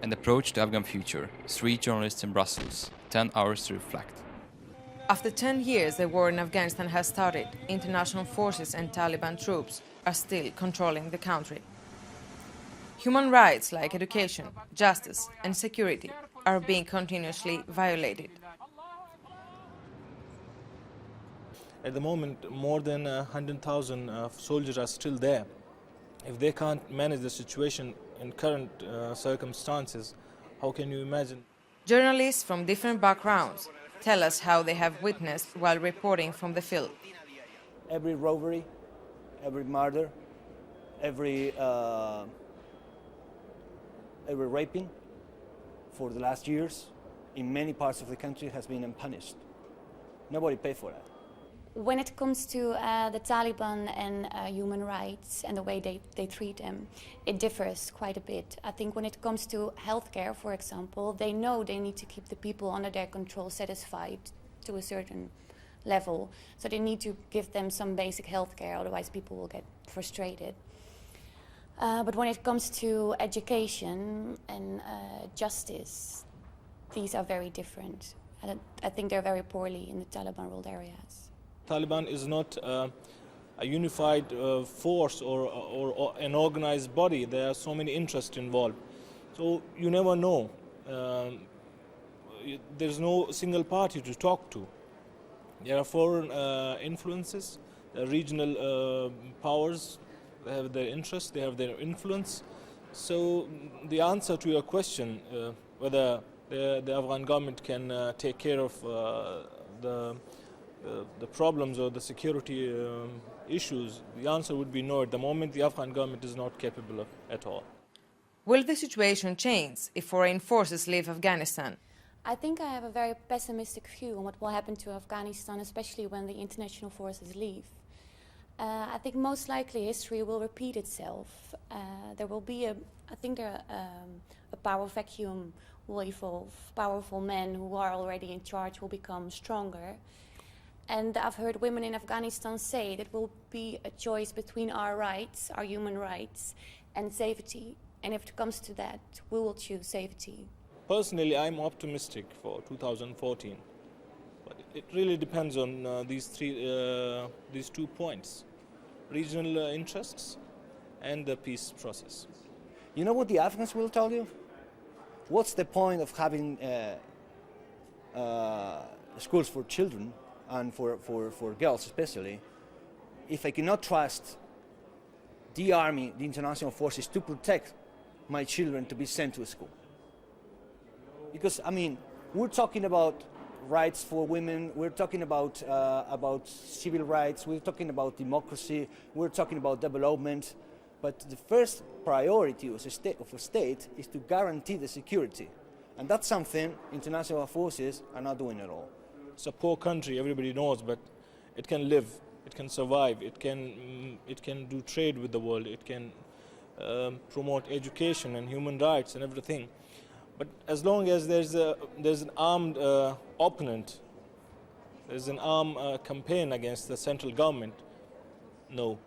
An approach to Afghan future, 3 journalists in Brussels, 10 hours to reflect. After 10 years the war in Afghanistan has started, international forces and Taliban troops are still controlling the country. Human rights like education, justice and security are being continuously violated. At the moment, more than 100,000 soldiers are still there. If they can't manage the situation in current circumstances, how can you imagine? Journalists from different backgrounds tell us how they have witnessed while reporting from the field. Every robbery, every murder, every raping for the last years in many parts of the country has been unpunished. Nobody paid for that. When it comes to the Taliban and human rights and the way they treat them, it differs quite a bit. I think when it comes to healthcare, for example, they know they need to keep the people under their control satisfied to a certain level. So they need to give them some basic healthcare, otherwise people will get frustrated. But when it comes to education and justice, these are very different. I think they're very poorly in the Taliban-ruled areas. Taliban is not a unified force or an organized body. There are so many interests involved. So you never know. There's no single party to talk to. There are foreign influences, there are regional powers. They have their interests, they have their influence. So the answer to your question, whether the Afghan government can take care of the problems or the security issues, the answer would be no. At the moment, the Afghan government is not capable of at all. Will the situation change if foreign forces leave Afghanistan? I think I have a very pessimistic view on what will happen to Afghanistan, especially when the international forces leave. I think most likely history will repeat itself. There will be a power vacuum will evolve. Powerful men who are already in charge will become stronger. And I've heard women in Afghanistan say that it will be a choice between our rights, our human rights, and safety. And if it comes to that, we will choose safety. Personally, I'm optimistic for 2014. But it really depends on these 2 points: regional interests and the peace process. You know what the Afghans will tell you? What's the point of having schools for children and for girls especially, if I cannot trust the army, the international forces, to protect my children to be sent to school? Because, I mean, we're talking about rights for women, we're talking about civil rights, we're talking about democracy, we're talking about development, but the first priority of a state is to guarantee the security. And that's something international forces are not doing at all. It's a poor country, everybody knows, but it can live, it can survive, it can do trade with the world, it can promote education and human rights and everything. But as long as there's an armed opponent, there's an armed campaign against the central government, no.